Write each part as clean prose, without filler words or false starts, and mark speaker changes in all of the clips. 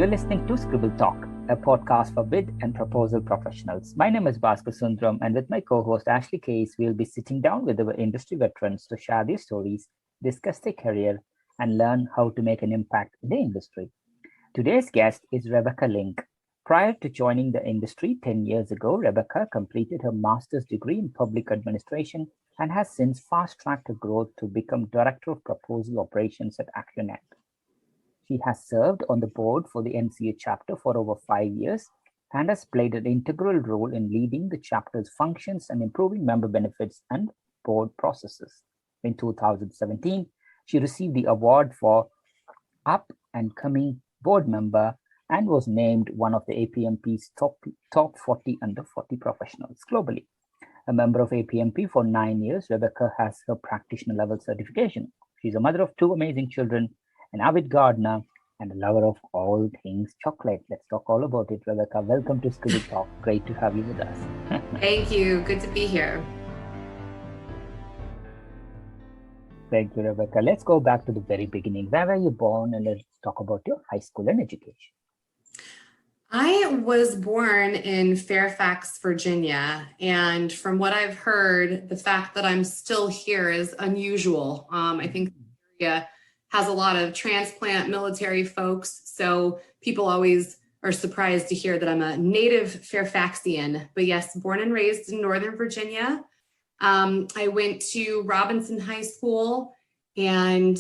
Speaker 1: You're listening to Scribble Talk, a podcast for bid and proposal professionals. My name is Baachu, and with my co-host Ashley Case, we'll be sitting down with our industry veterans to share their stories, discuss their career, and learn how to make an impact in the industry. Today's guest is Rebecca Link. Prior to joining the industry 10 years ago, Rebecca completed her master's degree in public administration and has since fast-tracked her growth to become Director of Proposal Operations at ActioNet. She has served on the board for the NCA Chapter for over 5 years and has played an integral role in leading the chapter's functions and improving member benefits and board processes. In 2017, she received the award for Up and Coming Board Member and was named one of the APMP's top 40 under 40 professionals globally. A member of APMP for 9 years, Rebecca has her Practitioner Level Certification. She's a mother of 2 amazing children, an avid gardener, and a lover of all things chocolate. Let's talk all about it, Rebecca. Welcome to Scribble Talk. Great to have you with us.
Speaker 2: Thank you. Good to be here.
Speaker 1: Thank you, Rebecca. Let's go back to the very beginning. Where were you born? And let's talk about your high school and education.
Speaker 2: I was born in Fairfax, Virginia, and from what I've heard, the fact that I'm still here is unusual. I think the area has a lot of transplant military folks, so people always are surprised to hear that I'm a native Fairfaxian. But yes, born and raised in Northern Virginia. I went to Robinson High School and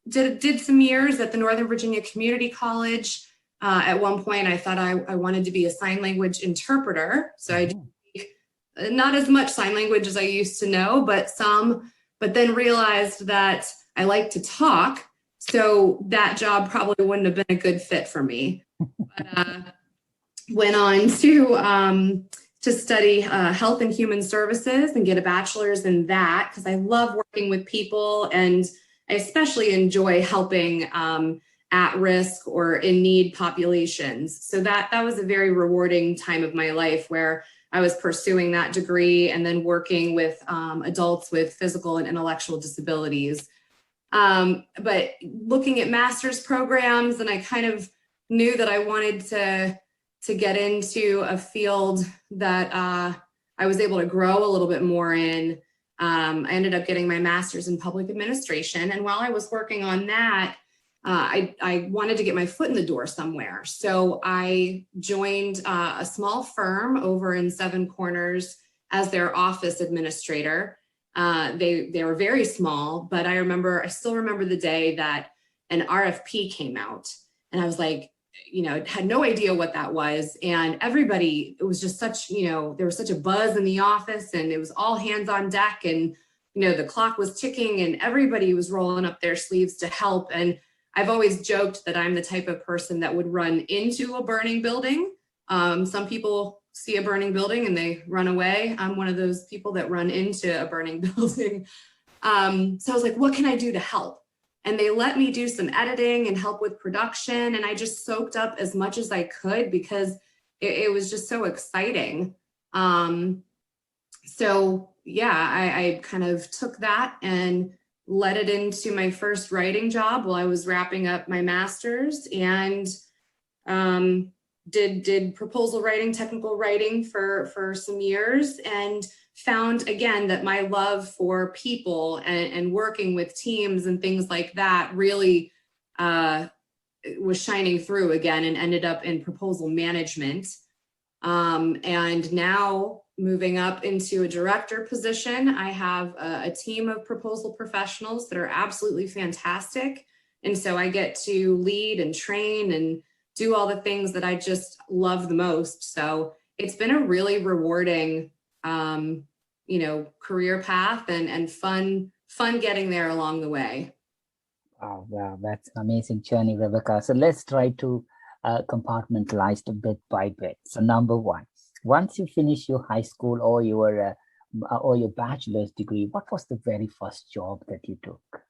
Speaker 2: did some years at the Northern Virginia Community College. At one point, I thought I wanted to be a sign language interpreter. So I did not as much sign language as I used to know, but then realized that I like to talk. So that job probably wouldn't have been a good fit for me. But went on to study health and human services and get a bachelor's in that because I love working with people, and I especially enjoy helping at-risk or in-need populations. So that was a very rewarding time of my life where I was pursuing that degree and then working with adults with physical and intellectual disabilities. But looking at master's programs, and I kind of knew that I wanted to get into a field that I was able to grow a little bit more in. I ended up getting my master's in public administration. And while I was working on that, I wanted to get my foot in the door somewhere. So I joined a small firm over in Seven Corners as their office administrator. They were very small, but I still remember the day that an RFP came out, and I was like, had no idea what that was. And everybody, it was just such, there was such a buzz in the office, and it was all hands on deck, and, the clock was ticking, and everybody was rolling up their sleeves to help. And I've always joked that I'm the type of person that would run into a burning building. Some people see a burning building and they run away. I'm one of those people that run into a burning building. So I was like, what can I do to help? And they let me do some editing and help with production. And I just soaked up as much as I could because it was just so exciting. So yeah, I kind of took that and led it into my first writing job while I was wrapping up my master's, and did proposal writing, technical writing for some years, and found again that my love for people and working with teams and things like that really was shining through again, and ended up in proposal management. And now moving up into a director position, I have a team of proposal professionals that are absolutely fantastic. And so I get to lead and train and do all the things that I just love the most. So it's been a really rewarding, career path and fun getting there along the way.
Speaker 1: Wow, that's an amazing journey, Rebecca. So let's try to compartmentalize it bit by bit. So number one, once you finish your high school or your bachelor's degree, what was the very first job that you took?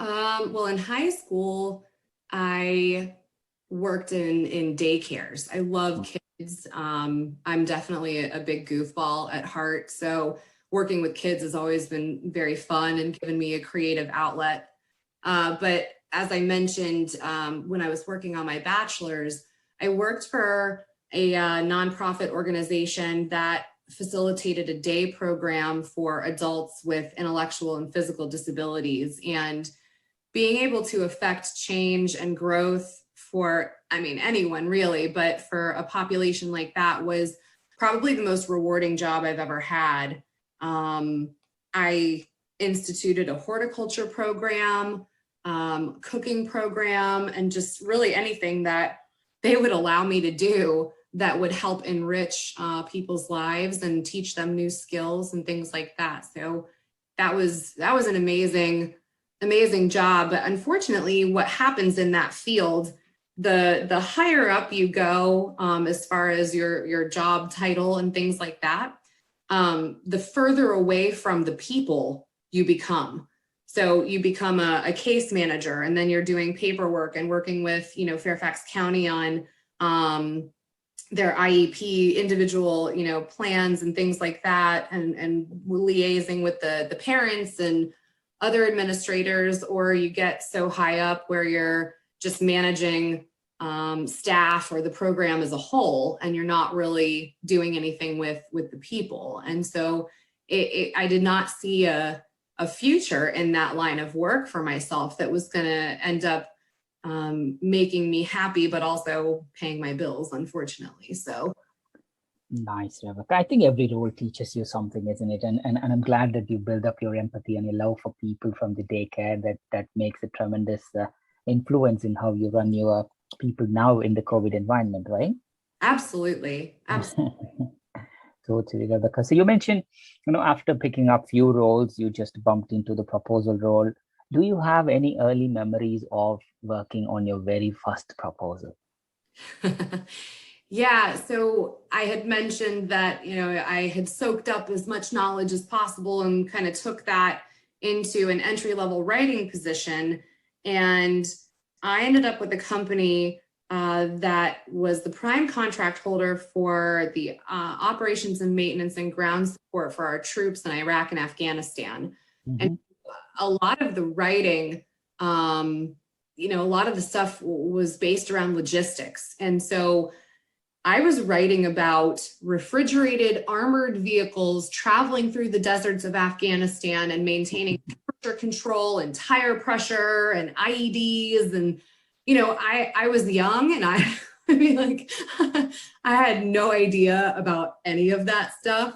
Speaker 2: Well, in high school, I worked in daycares. I love kids. I'm definitely a big goofball at heart. So working with kids has always been very fun and given me a creative outlet. But as I mentioned, when I was working on my bachelor's, I worked for a nonprofit organization that facilitated a day program for adults with intellectual and physical disabilities. And being able to affect change and growth for, I mean, anyone really, but for a population like that was probably the most rewarding job I've ever had. I instituted a horticulture program, cooking program, and just really anything that they would allow me to do that would help enrich people's lives and teach them new skills and things like that. So that was an amazing job. But unfortunately, what happens in that field, the higher up you go, as far as your job title and things like that, the further away from the people you become. So you become a case manager, and then you're doing paperwork and working with, Fairfax County on their IEP individual, plans and things like that, and liaising with the parents and other administrators, or you get so high up where you're just managing staff or the program as a whole, and you're not really doing anything with the people. And so I did not see a future in that line of work for myself that was going to end up making me happy, but also paying my bills, unfortunately. So.
Speaker 1: Nice, Rebecca. I think every role teaches you something, isn't it? And I'm glad that you build up your empathy and your love for people from the daycare. That makes a tremendous influence in how you run your people now in the COVID environment, right?
Speaker 2: Absolutely.
Speaker 1: Totally, Rebecca. So you mentioned, after picking up few roles, you just bumped into the proposal role. Do you have any early memories of working on your very first proposal?
Speaker 2: Yeah, so I had mentioned that, I had soaked up as much knowledge as possible and kind of took that into an entry-level writing position. And I ended up with a company that was the prime contract holder for the operations and maintenance and ground support for our troops in Iraq and Afghanistan. Mm-hmm. And a lot of the writing, a lot of the stuff was based around logistics. And so I was writing about refrigerated armored vehicles traveling through the deserts of Afghanistan and maintaining temperature control and tire pressure and IEDs. And, I was young, and I had no idea about any of that stuff.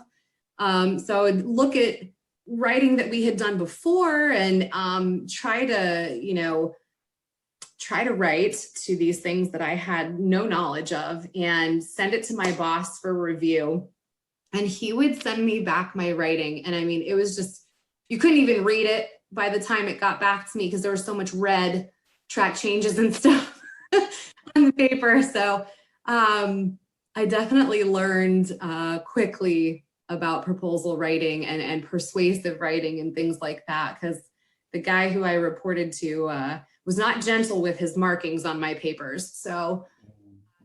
Speaker 2: So I would look at writing that we had done before and try to write to these things that I had no knowledge of and send it to my boss for review. And he would send me back my writing. And I mean, it was just, you couldn't even read it by the time it got back to me because there was so much red track changes and stuff on the paper. So I definitely learned quickly about proposal writing and persuasive writing and things like that, because the guy who I reported to was not gentle with his markings on my papers. So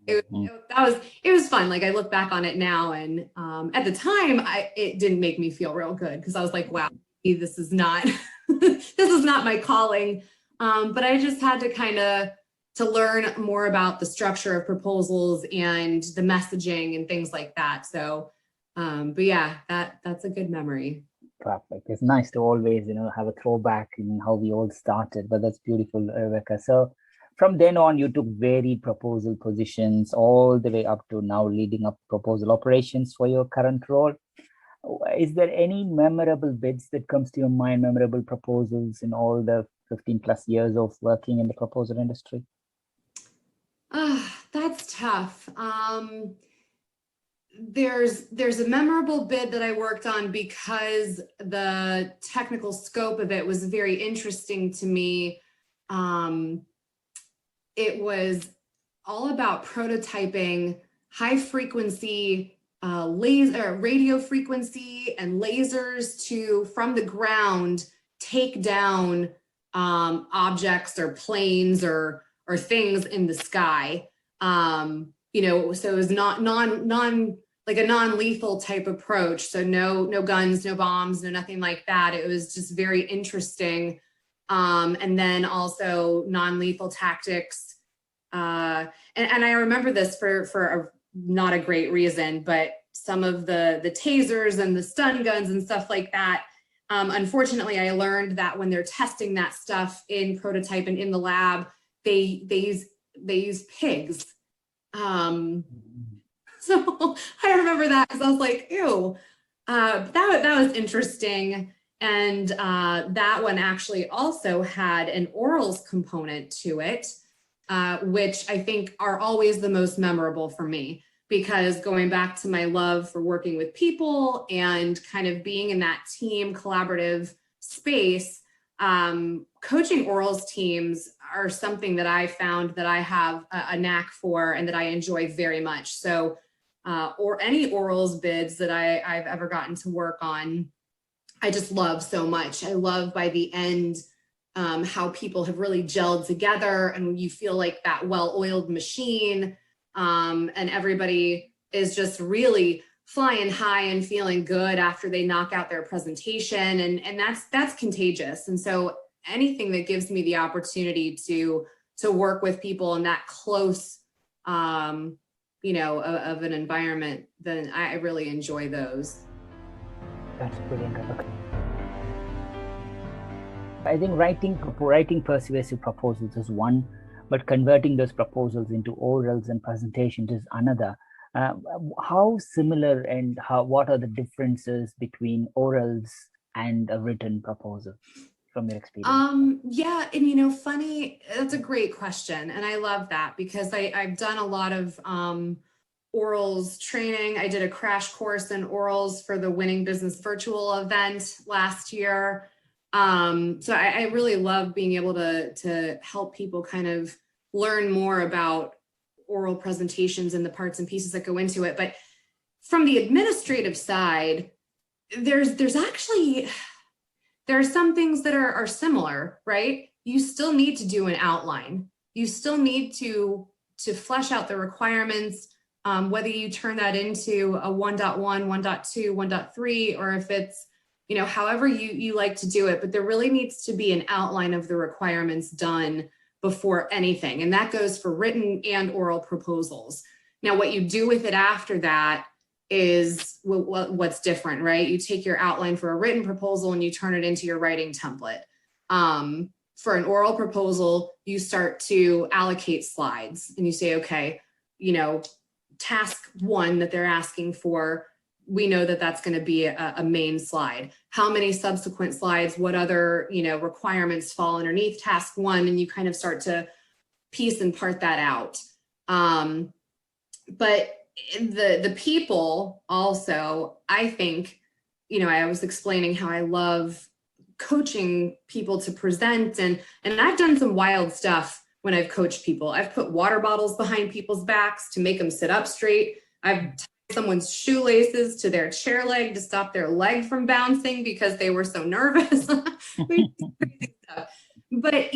Speaker 2: it was fun. Like, I look back on it now, and at the time it didn't make me feel real good, because I was like, wow, this is not this is not my calling. But I just had to learn more about the structure of proposals and the messaging and things like that. So but yeah, that's a good memory.
Speaker 1: Perfect. It's nice to always, have a throwback in how we all started, but that's beautiful, Rebecca. So from then on, you took varied proposal positions all the way up to now leading up proposal operations for your current role. Is there any memorable bits that comes to your mind, memorable proposals in all the 15 plus years of working in the proposal industry?
Speaker 2: That's tough. There's a memorable bid that I worked on because the technical scope of it was very interesting to me. It was all about prototyping high frequency radio frequency and lasers from the ground take down objects or planes or things in the sky. So it was not like a non-lethal type approach. So no guns, no bombs, no nothing like that. It was just very interesting and then also non-lethal tactics. And I remember this for not a great reason, but some of the tasers and the stun guns and stuff like that. Unfortunately, I learned that when they're testing that stuff in prototype and in the lab, they use pigs. So I remember that because I was like, ew, that was interesting. And that one actually also had an orals component to it, which I think are always the most memorable for me, because going back to my love for working with people and kind of being in that team collaborative space, coaching orals teams are something that I found that I have a knack for and that I enjoy very much. So, or any orals bids that I've ever gotten to work on, I just love so much. I love by the end how people have really gelled together and you feel like that well-oiled machine, and everybody is just really flying high and feeling good after they knock out their presentation, and that's contagious. And so anything that gives me the opportunity to work with people in that close of an environment, then I really enjoy those.
Speaker 1: That's brilliant. I think writing persuasive proposals is one, but converting those proposals into orals and presentations is another. How similar and what are the differences between orals and a written proposal from your experience?
Speaker 2: Yeah, and funny, that's a great question. And I love that because I've done a lot of orals training. I did a crash course in orals for the Winning Business virtual event last year. So I really love being able to help people kind of learn more about oral presentations and the parts and pieces that go into it. But from the administrative side, there are some things that are similar, right? You still need to do an outline. You still need to flesh out the requirements, whether you turn that into a 1.1, 1.2, 1.3, or if it's, however you like to do it, but there really needs to be an outline of the requirements done before anything. And that goes for written and oral proposals. Now, what you do with it after that is what's different, right? You take your outline for a written proposal and you turn it into your writing template. For an oral proposal, you start to allocate slides and you say, okay, task one that they're asking for, we know that that's going to be a main slide. How many subsequent slides, what other, requirements fall underneath task one, and you kind of start to piece and part that out. But the people also, I think, I was explaining how I love coaching people to present, and I've done some wild stuff when I've coached people. I've put water bottles behind people's backs to make them sit up straight. I've tied someone's shoelaces to their chair leg to stop their leg from bouncing because they were so nervous. But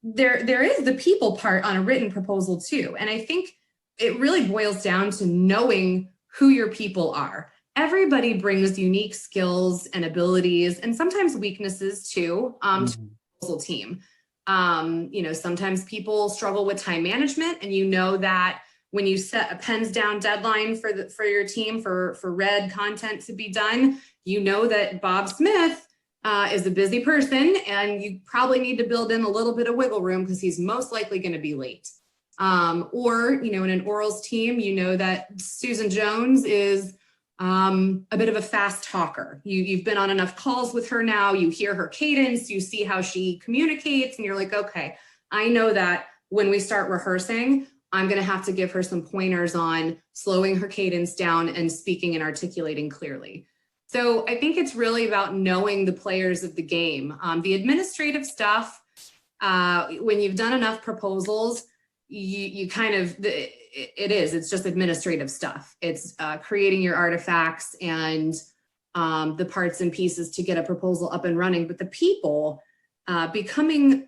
Speaker 2: there is the people part on a written proposal too. And I think it really boils down to knowing who your people are. Everybody brings unique skills and abilities and sometimes weaknesses too to the proposal team. Sometimes people struggle with time management, and that when you set a pens down deadline for your team for read content to be done, that Bob Smith is a busy person, and you probably need to build in a little bit of wiggle room because he's most likely going to be late. Or in an orals team, that Susan Jones is a bit of a fast talker. You've been on enough calls with her now, you hear her cadence, you see how she communicates, and you're like, okay, I know that when we start rehearsing, I'm going to have to give her some pointers on slowing her cadence down and speaking and articulating clearly. So I think it's really about knowing the players of the game. The administrative stuff, when you've done enough proposals, it's just administrative stuff. It's creating your artifacts and the parts and pieces to get a proposal up and running. But the people, becoming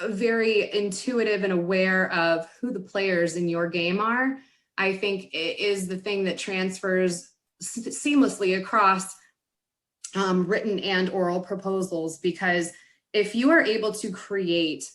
Speaker 2: very intuitive and aware of who the players in your game are, I think is the thing that transfers seamlessly across written and oral proposals, because if you are able to create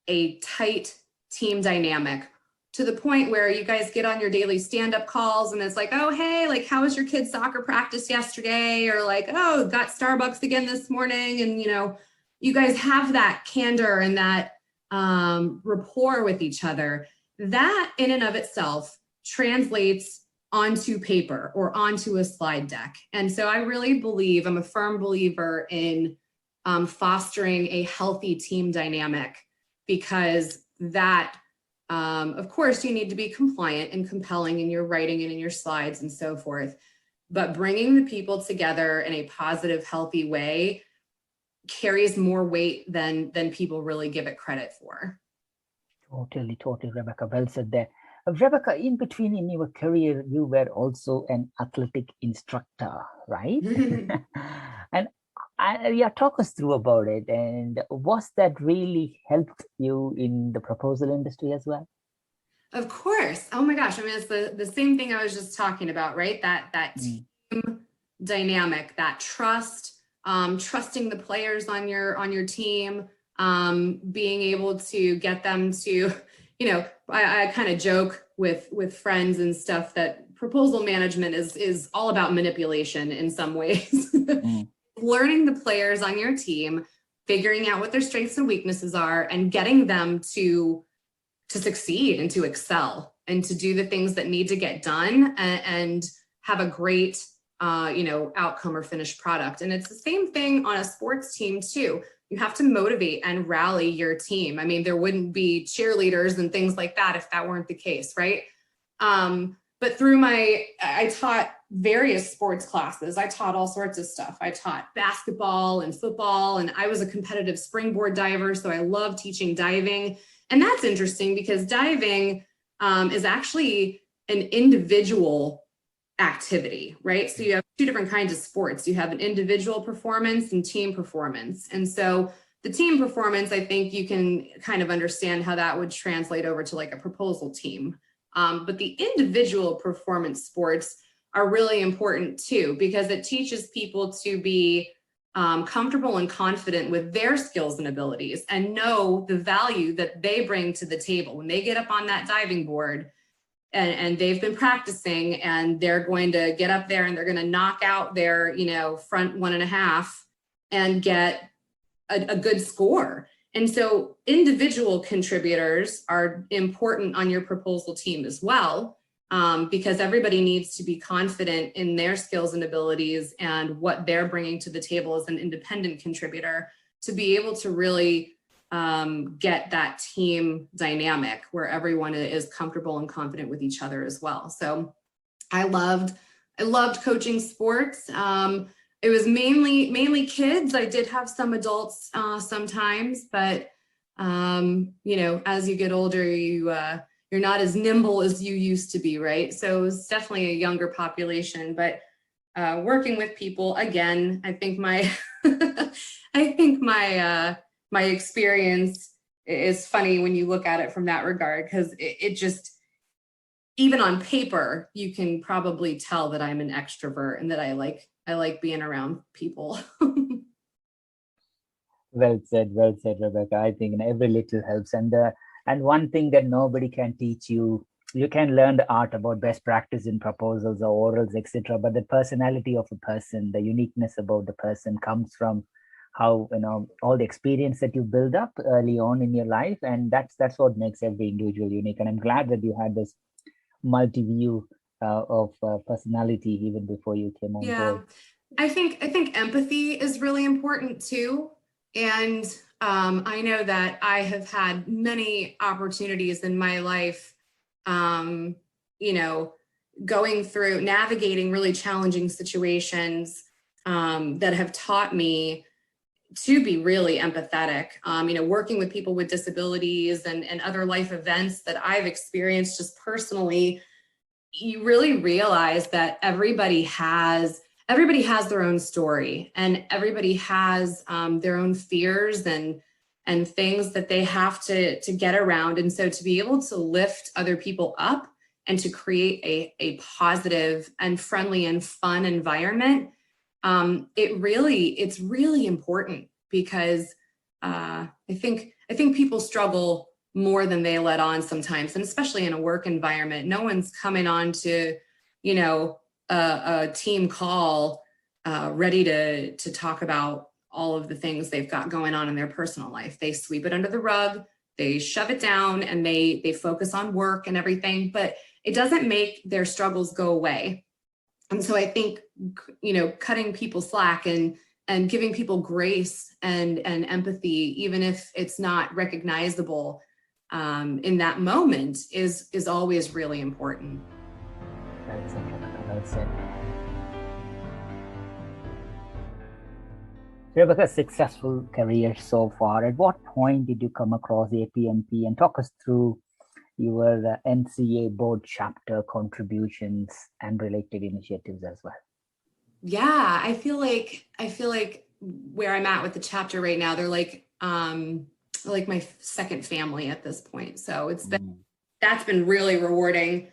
Speaker 2: a tight team dynamic to the point where you guys get on your daily stand-up calls and it's like, oh, hey, like, how was your kid's soccer practice yesterday? Or like, oh, got Starbucks again this morning. And, you know, you guys have that candor and that rapport with each other. That in and of itself translates onto paper or onto a slide deck. And so I really believe, I'm a firm believer in fostering a healthy team dynamic, because that, of course, you need to be compliant and compelling in your writing and in your slides and so forth, but bringing the people together in a positive, healthy way carries more weight than people really give it credit for.
Speaker 1: Totally, Rebecca. Well said there. Rebecca, in between in your career, you were also an athletic instructor, right? And talk us through about it. And was that really helped you in the proposal industry as well?
Speaker 2: Of course. Oh my gosh. I mean, it's the same thing I was just talking about, right? That team dynamic, that trust, trusting the players on your team, being able to get them to, you know, I kind of joke with friends and stuff that proposal management is all about manipulation in some ways. Learning the players on your team, figuring out what their strengths and weaknesses are, and getting them to succeed and to excel and to do the things that need to get done and have a great outcome or finished product. And it's the same thing on a sports team too. You have to motivate and rally your team. I mean, there wouldn't be cheerleaders and things like that if that weren't the case, right? But through I taught various sports classes. I taught all sorts of stuff. I taught basketball and football, and I was a competitive springboard diver, so I love teaching diving. And that's interesting because diving is actually an individual activity, right? So you have two different kinds of sports. You have an individual performance and team performance. And so the team performance, I think you can kind of understand how that would translate over to like a proposal team. But the individual performance sports are really important too, because it teaches people to be comfortable and confident with their skills and abilities and know the value that they bring to the table. When they get up on that diving board and they've been practicing and they're going to get up there and they're going to knock out their, front 1.5 and get a good score. And so individual contributors are important on your proposal team as well, because everybody needs to be confident in their skills and abilities and what they're bringing to the table as an independent contributor to be able to really get that team dynamic where everyone is comfortable and confident with each other as well. So I loved coaching sports. It was mainly kids. I did have some adults sometimes, but as you get older, you're not as nimble as you used to be, right? So it was definitely a younger population, but working with people, again, I think my my experience is funny when you look at it from that regard, because it just, even on paper, you can probably tell that I'm an extrovert and that I like being around people.
Speaker 1: Well said, Rebecca. I think every little helps. And one thing that nobody can teach you, you can learn the art about best practice in proposals or orals, etc. But the personality of a person, the uniqueness about the person comes from how, all the experience that you build up early on in your life. And that's what makes every individual unique. And I'm glad that you had this multi-view of personality even before you came on board.
Speaker 2: I think empathy is really important too. And I know that I have had many opportunities in my life, going through navigating really challenging situations that have taught me to be really empathetic, working with people with disabilities and other life events that I've experienced just personally. You really realize that everybody has their own story, and everybody has their own fears and things that they have to get around. And so to be able to lift other people up and to create a positive and friendly and fun environment, it's really important, because I think people struggle more than they let on sometimes, and especially in a work environment. No one's coming on to, a team call ready to talk about all of the things they've got going on in their personal life. They sweep it under the rug, they shove it down, and they focus on work and everything, but it doesn't make their struggles go away. And so I think, cutting people slack and giving people grace and empathy, even if it's not recognizable in that moment, is always really important.
Speaker 1: That's it. Well said. Rebecca, successful career so far. At what point did you come across APMP, and talk us through your NCA board chapter contributions and related initiatives as well?
Speaker 2: Yeah, I feel like where I'm at with the chapter right now, they're like my second family at this point. So that's been really rewarding.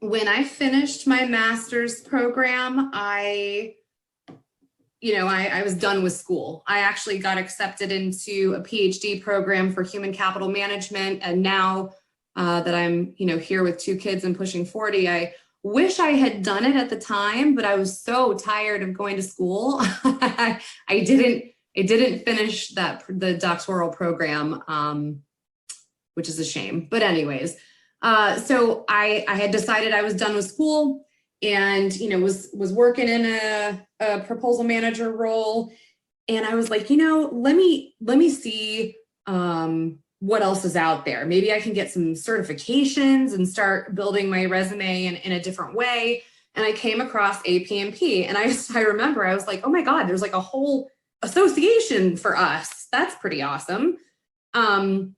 Speaker 2: When I finished my master's program, I was done with school. I actually got accepted into a PhD program for human capital management. And now that I'm, here with 2 kids and pushing 40, I wish I had done it at the time, but I was so tired of going to school. I didn't finish the doctoral program, which is a shame. But anyways, so I had decided I was done with school, and was working in a proposal manager role, and I was like, let me see what else is out there. Maybe I can get some certifications and start building my resume in a different way. And I came across APMP, and I remember I was like, oh my God, there's like a whole association for us. That's pretty awesome. And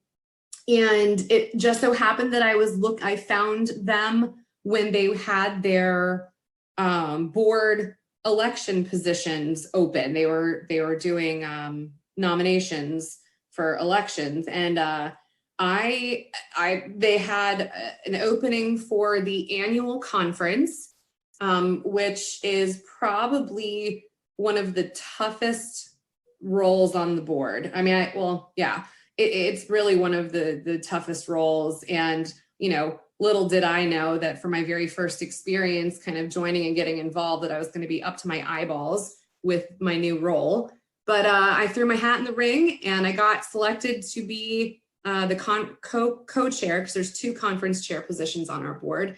Speaker 2: it just so happened that I found them when they had their board election positions open. They were doing nominations for elections, and they had an opening for the annual conference, which is probably one of the toughest roles on the board. I mean, it's really one of the toughest roles. And little did I know that for my very first experience kind of joining and getting involved, that I was going to be up to my eyeballs with my new role. But I threw my hat in the ring, and I got selected to be the co-chair, because there's 2 conference chair positions on our board.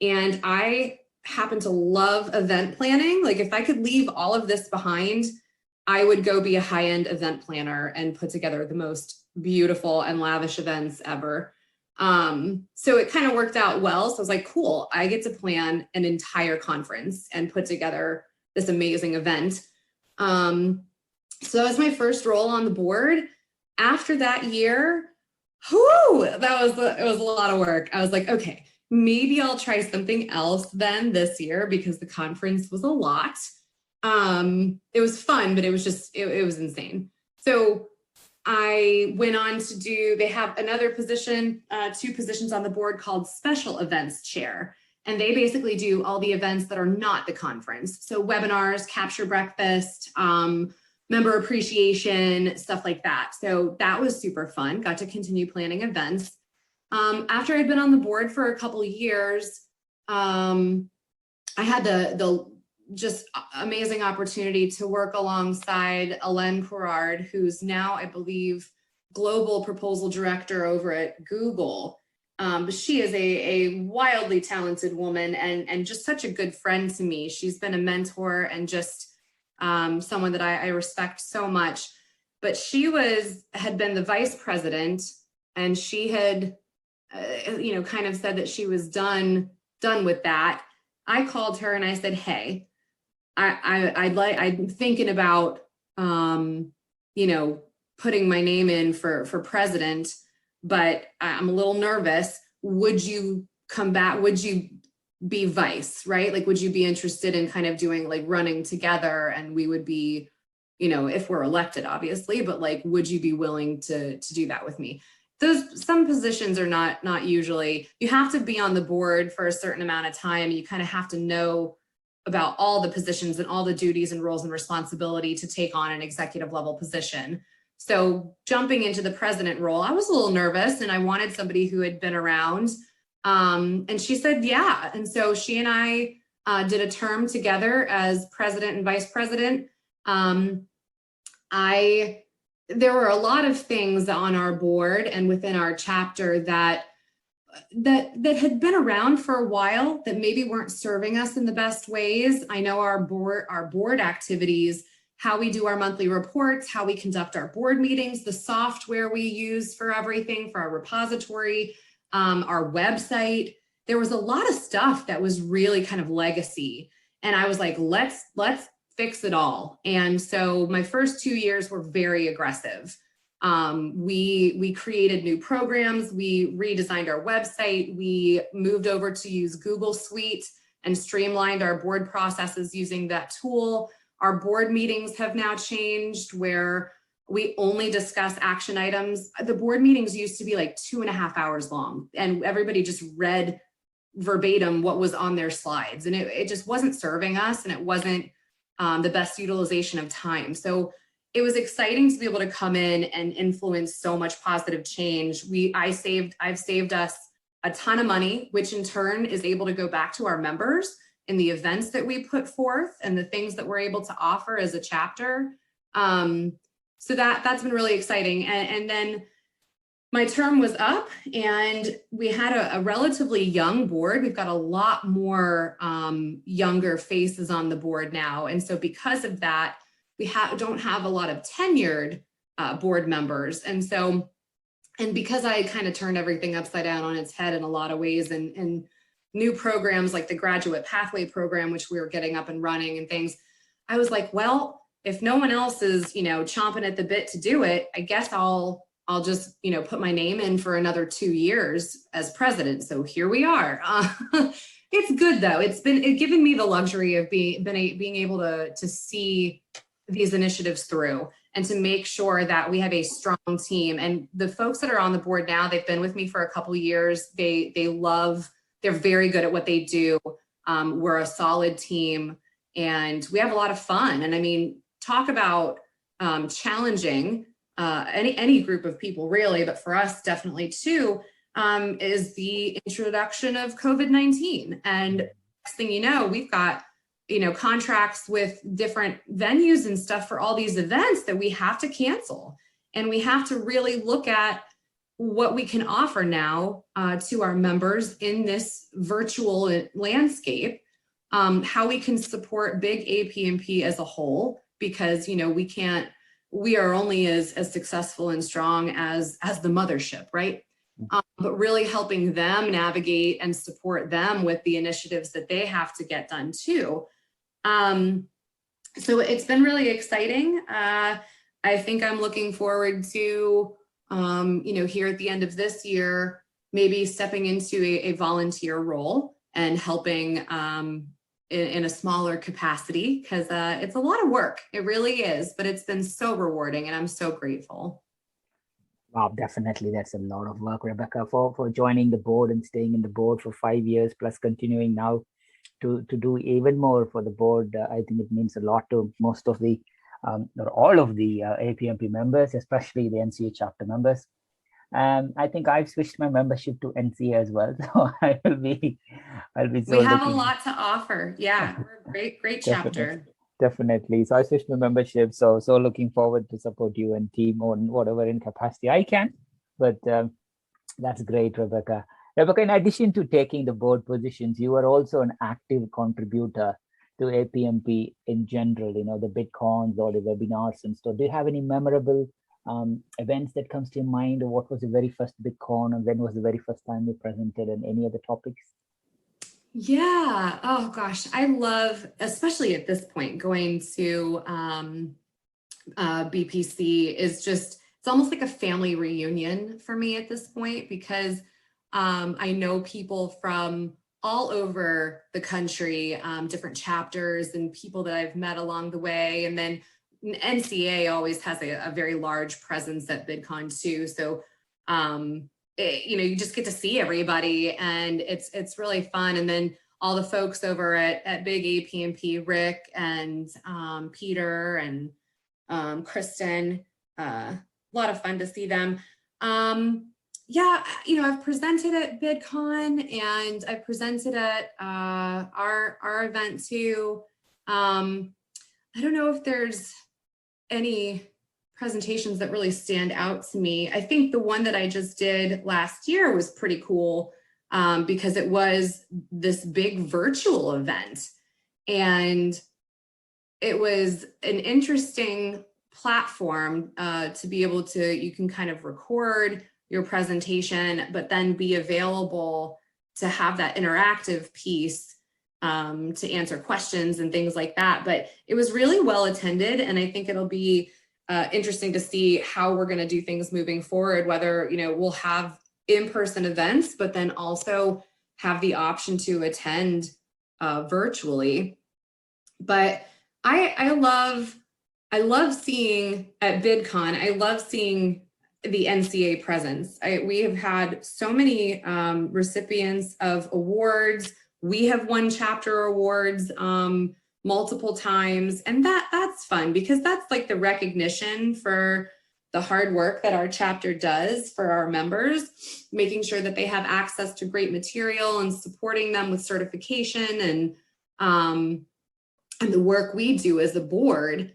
Speaker 2: And I happen to love event planning. Like, if I could leave all of this behind, I would go be a high-end event planner and put together the most beautiful and lavish events ever. So it kind of worked out well. So I was like, cool, I get to plan an entire conference and put together this amazing event. So that was my first role on the board. After that year, it was a lot of work. I was like, okay, maybe I'll try something else then this year, because the conference was a lot. It was fun, but it was insane. So I went on to they have another position, 2 positions on the board called Special Events Chair. And they basically do all the events that are not the conference. So webinars, capture breakfast, member appreciation, stuff like that. So that was super fun. Got to continue planning events. After I'd been on the board for a couple of years, I had the just amazing opportunity to work alongside Elaine Courard, who's now, I believe, global proposal director over at Google. But she is a wildly talented woman and just such a good friend to me. She's been a mentor and just someone that I respect so much. But she had been the vice president, and she had, kind of said that she was done with that. I called her and I said, hey, I'm thinking about, putting my name in for president, but I'm a little nervous. Would you come back? Would you be vice, right? Like, would you be interested in kind of doing like running together, and we would be, if we're elected, obviously, but like, would you be willing to do that with me? Some positions are not usually, you have to be on the board for a certain amount of time. You kind of have to know about all the positions and all the duties and roles and responsibility to take on an executive level position. So jumping into the president role, I was a little nervous and I wanted somebody who had been around. And she said, yeah. And so she and I did a term together as president and vice president. There were a lot of things on our board and within our chapter that had been around for a while that maybe weren't serving us in the best ways. I know our board activities, how we do our monthly reports, how we conduct our board meetings, the software we use for everything, for our repository, our website. There was a lot of stuff that was really kind of legacy. And I was like, let's fix it all. And so my first 2 years were very aggressive. We created new programs, we redesigned our website, we moved over to use Google Suite and streamlined our board processes using that tool. Our board meetings have now changed where we only discuss action items. The board meetings used to be like 2.5 hours long and everybody just read verbatim what was on their slides. And it just wasn't serving us and it wasn't the best utilization of time. So it was exciting to be able to come in and influence so much positive change. I've saved us a ton of money, which in turn is able to go back to our members in the events that we put forth and the things that we're able to offer as a chapter. So that's been really exciting. And then my term was up and we had a relatively young board. We've got a lot more younger faces on the board now. And so because of that, we don't have a lot of tenured board members. And because I kind of turned everything upside down on its head in a lot of ways and new programs like the graduate pathway program, which we were getting up and running and things, I was like, well, if no one else is, chomping at the bit to do it, I guess I'll just, put my name in for another 2 years as president. So here we are. It's good though. It's given me the luxury of being able to see these initiatives through and to make sure that we have a strong team. And the folks that are on the board now, they've been with me for a couple of years. They're very good at what they do. We're a solid team and we have a lot of fun. And I mean, talk about challenging any group of people really, but for us definitely too, is the introduction of COVID-19. And next thing you know, we've got contracts with different venues and stuff for all these events that we have to cancel. And we have to really look at what we can offer now to our members in this virtual landscape, how we can support big APMP as a whole, because we are only as successful and strong as the mothership, right? But really helping them navigate and support them with the initiatives that they have to get done too. So it's been really exciting. I think I'm looking forward to, here at the end of this year, maybe stepping into a volunteer role and helping in a smaller capacity, because it's a lot of work. It really is, but it's been so rewarding and I'm so grateful.
Speaker 1: Wow, definitely. That's a lot of work, Rebecca, for joining the board and staying in the board for 5 years, plus continuing now to do even more for the board. I think it means a lot to most of the, or all of the APMP members, especially the NCA chapter members. I think I've switched my membership to NCA as well, so I'll be. So
Speaker 2: we have a lot to offer. Yeah, we're a great chapter.
Speaker 1: Definitely. So I switched my membership. So looking forward to support you and team on whatever in capacity I can. But that's great, Rebecca. Rebecca, in addition to taking the board positions, you are also an active contributor to APMP in general, the BidCons or the webinars and stuff. Do you have any memorable events that comes to your mind, or what was the very first BidCon, and when was the very first time you presented, and any other topics?
Speaker 2: Yeah. Oh gosh, I love, especially at this point, going to BPC is it's almost like a family reunion for me at this point, because I know people from all over the country, different chapters and people that I've met along the way. And then NCA always has a very large presence at BidCon too. So, you just get to see everybody and it's really fun. And then all the folks over at Big APMP, Rick and Peter and Kristen. A lot of fun to see them. Yeah, you know, I've presented at VidCon and I've presented at our event too. I don't know if there's any presentations that really stand out to me. I think the one that I just did last year was pretty cool because it was this big virtual event. And it was an interesting platform to be able to, you can kind of record your presentation, but then be available to have that interactive piece to answer questions and things like that. But it was really well attended, and I think it'll be interesting to see how we're going to do things moving forward, whether, you know, we'll have in-person events, but then also have the option to attend virtually. But I love seeing at VidCon, I love seeing the NCA presence. We have had so many recipients of awards. We have won chapter awards multiple times, and that's fun because that's like the recognition for the hard work that our chapter does for our members, making sure that they have access to great material and supporting them with certification and the work we do as a board,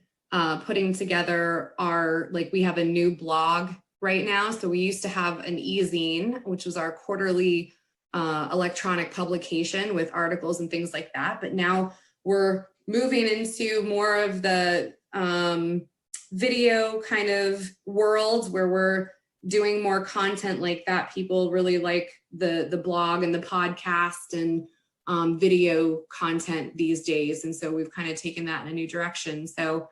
Speaker 2: putting together our, like, we have a new blog right now. So we used to have an e-zine, which was our quarterly electronic publication with articles and things like that. But now we're moving into more of the video kind of world where we're doing more content like that. People really like the blog and the podcast and video content these days. And so we've kind of taken that in a new direction. So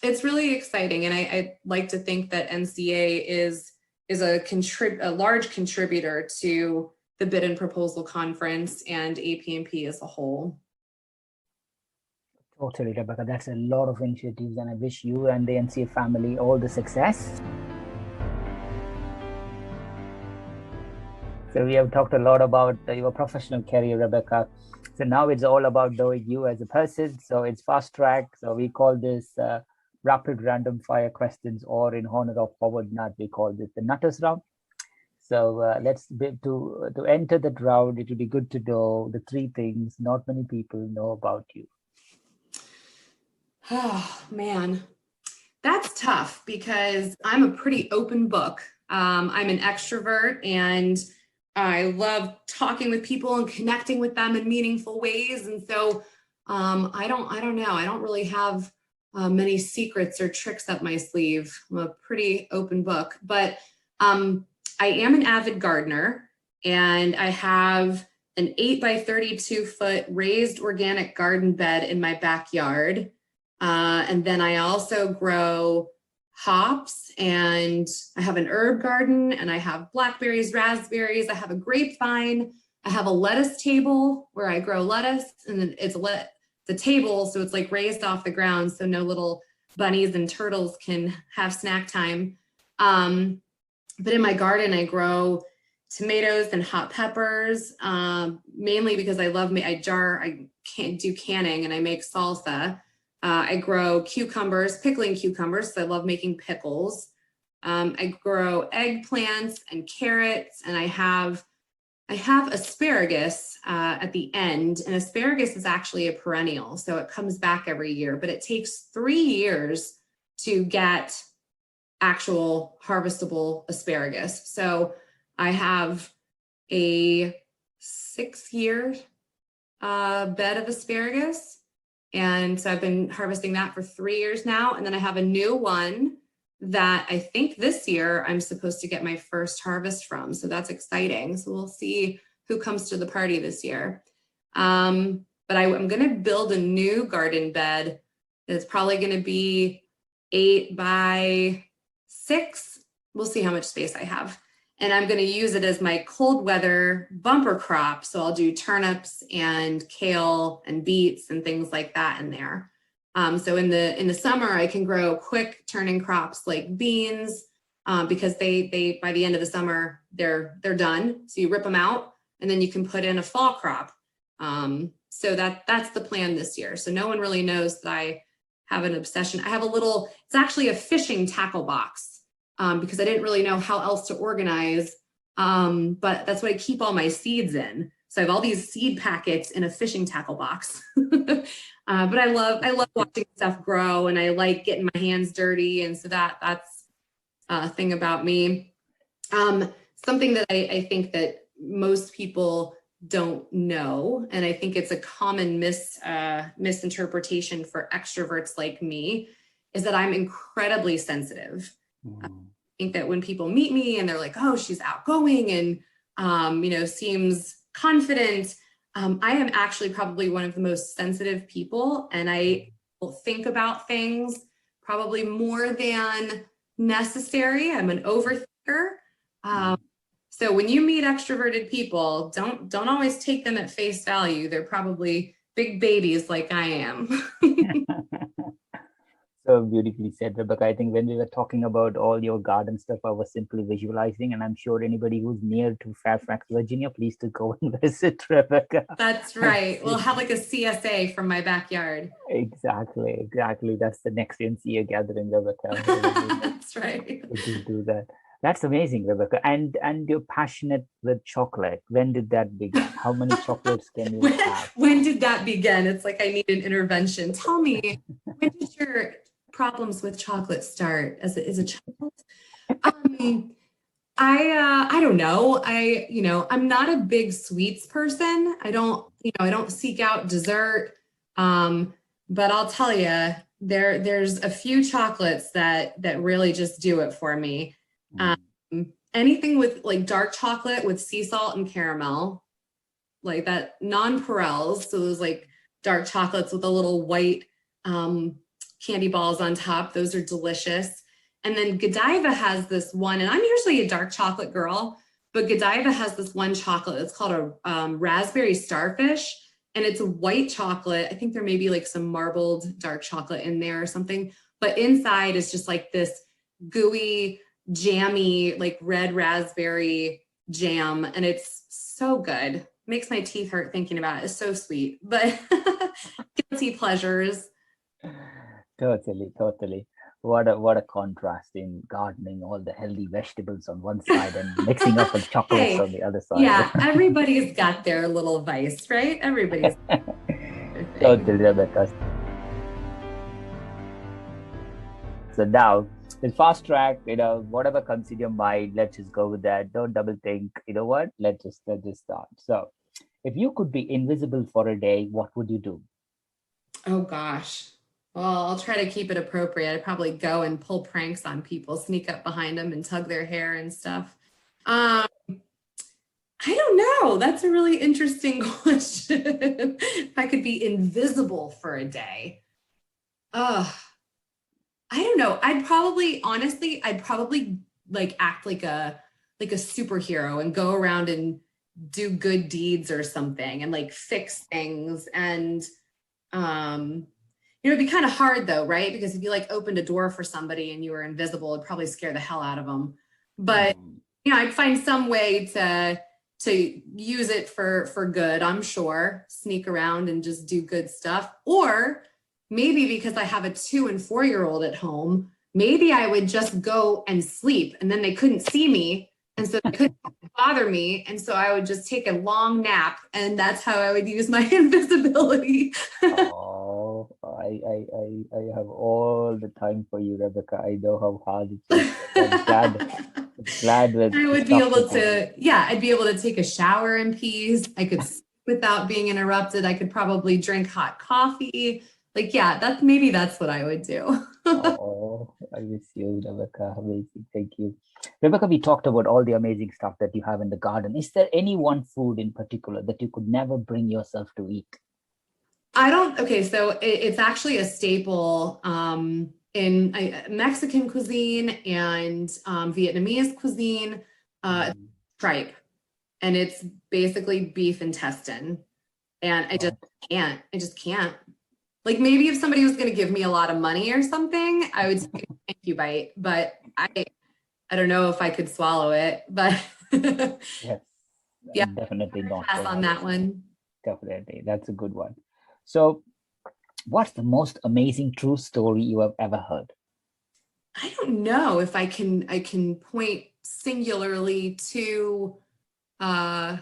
Speaker 2: it's really exciting. And I like to think that NCA is a large contributor to the Bid and Proposal Conference and APMP as a whole.
Speaker 1: Totally, Rebecca. That's a lot of initiatives, and I wish you and the NCA family all the success. So we have talked a lot about your professional career, Rebecca. So now it's all about knowing you as a person. So it's fast track. So we call this rapid random fire questions, or in honor of Howard Nutt, we call this the Nutters round. So to enter that round, it would be good to know the three things not many people know about you.
Speaker 2: Oh man, that's tough because I'm a pretty open book. I'm an extrovert and I love talking with people and connecting with them in meaningful ways. And so I don't know. I don't really have many secrets or tricks up my sleeve. I'm a pretty open book, but I am an avid gardener, and I have an 8 by 32 foot raised organic garden bed in my backyard. And then I also grow hops, and I have an herb garden, and I have blackberries, raspberries. I have a grapevine. I have a lettuce table where I grow lettuce, and then it's the table, so it's like raised off the ground, so no little bunnies and turtles can have snack time. But in my garden, I grow tomatoes and hot peppers, mainly because I can't do canning, and I make salsa. I grow cucumbers, pickling cucumbers, so I love making pickles. I grow eggplants and carrots, and I have asparagus at the end, and asparagus is actually a perennial, so it comes back every year, but it takes 3 years to get actual harvestable asparagus. So I have a 6-year bed of asparagus. And so I've been harvesting that for 3 years now. And then I have a new one that I think this year I'm supposed to get my first harvest from. So that's exciting. So we'll see who comes to the party this year. But I'm going to build a new garden bed that's probably going to be 8 by 6. We'll see how much space I have. And I'm going to use it as my cold weather bumper crop. So I'll do turnips and kale and beets and things like that in there. So in the summer, I can grow quick turning crops like beans because they by the end of the summer, they're done. So you rip them out and then you can put in a fall crop. So that's the plan this year. So no one really knows that I have an obsession. I have a little, it's actually a fishing tackle box, because I didn't really know how else to organize. But that's what I keep all my seeds in. So I have all these seed packets in a fishing tackle box. But I love watching stuff grow, and I like getting my hands dirty. And so that's a thing about me. Something that I think that most people don't know, and I think it's a common misinterpretation for extroverts like me, is that I'm incredibly sensitive. I think that when people meet me and they're like, oh, she's outgoing and seems confident, I am actually probably one of the most sensitive people, and I will think about things probably more than necessary. I'm an overthinker. So when you meet extroverted people, don't always take them at face value. They're probably big babies like I am.
Speaker 1: So beautifully said, Rebecca. I think when we were talking about all your garden stuff, I was simply visualizing, and I'm sure anybody who's near to Fairfax, Virginia, please do go and visit Rebecca.
Speaker 2: That's right. We'll have like a CSA from my backyard.
Speaker 1: Exactly. That's the next NCA gathering, Rebecca.
Speaker 2: That's right.
Speaker 1: Just do that. That's amazing, Rebecca. And you're passionate with chocolate. When did that begin? How many chocolates can you have?
Speaker 2: When did that begin? It's like I need an intervention. Tell me, when did your problems with chocolate start as a child? I don't know. I'm not a big sweets person. I don't seek out dessert. But I'll tell you, there's a few chocolates that really just do it for me. Anything with like dark chocolate with sea salt and caramel, like that nonpareils, so those like dark chocolates with the little white candy balls on top, those are delicious. And then Godiva has this one, and I'm usually a dark chocolate girl, but Godiva has this one chocolate that's called a raspberry starfish, and it's a white chocolate. I think there may be like some marbled dark chocolate in there or something, but inside is just like this gooey, jammy, like red raspberry jam, and it's so good. Makes my teeth hurt thinking about it. It's so sweet, but guilty pleasures.
Speaker 1: Totally. What a contrast in gardening, all the healthy vegetables on one side and mixing up with chocolates on the other side.
Speaker 2: Yeah, everybody's got their little vice, right? Everybody's
Speaker 1: totally, Rebecca. So now, with fast track, whatever comes in your mind, let's just go with that. Don't double think. You know what? Let's just start. So, if you could be invisible for a day, what would you do?
Speaker 2: Oh gosh. Well, I'll try to keep it appropriate. I'd probably go and pull pranks on people, sneak up behind them and tug their hair and stuff. I don't know. That's a really interesting question. If I could be invisible for a day. I don't know. I'd probably like act like a superhero and go around and do good deeds or something and like fix things. And it'd be kind of hard though, right? Because if you like opened a door for somebody and you were invisible, it'd probably scare the hell out of them. But I'd find some way to use it for good, I'm sure. Sneak around and just do good stuff. Or maybe because I have a 2- and 4-year-old at home, maybe I would just go and sleep and then they couldn't see me. And so they couldn't bother me. And so I would just take a long nap, and that's how I would use my invisibility.
Speaker 1: Oh, I have all the time for you, Rebecca. I know how hard it is. I'm glad that
Speaker 2: I would be able to, I'd be able to take a shower in peace. I could sleep without being interrupted. I could probably drink hot coffee. Maybe that's what I would do.
Speaker 1: Oh, I miss you, Rebecca. Amazing. Thank you. Rebecca, we talked about all the amazing stuff that you have in the garden. Is there any one food in particular that you could never bring yourself to eat?
Speaker 2: So it's actually a staple in Mexican cuisine and Vietnamese cuisine, tripe. And it's basically beef intestine. And I just can't. Like maybe if somebody was going to give me a lot of money or something, I would take a thank you bite, but I don't know if I could swallow it, but
Speaker 1: yes,
Speaker 2: yeah,
Speaker 1: definitely not.
Speaker 2: Pass on that one.
Speaker 1: Definitely. That's a good one. So what's the most amazing true story you have ever heard?
Speaker 2: I don't know if I can point singularly to a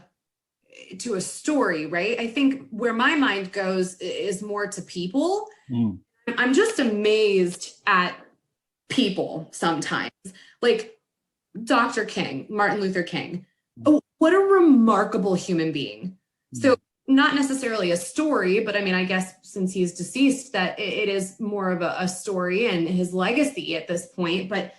Speaker 2: story, right? I think where my mind goes is more to people. I'm just amazed at people sometimes. Like Dr. King, Martin Luther King. Oh, what a remarkable human being. So not necessarily a story, but I mean, I guess since he's deceased, that it is more of a story and his legacy at this point, but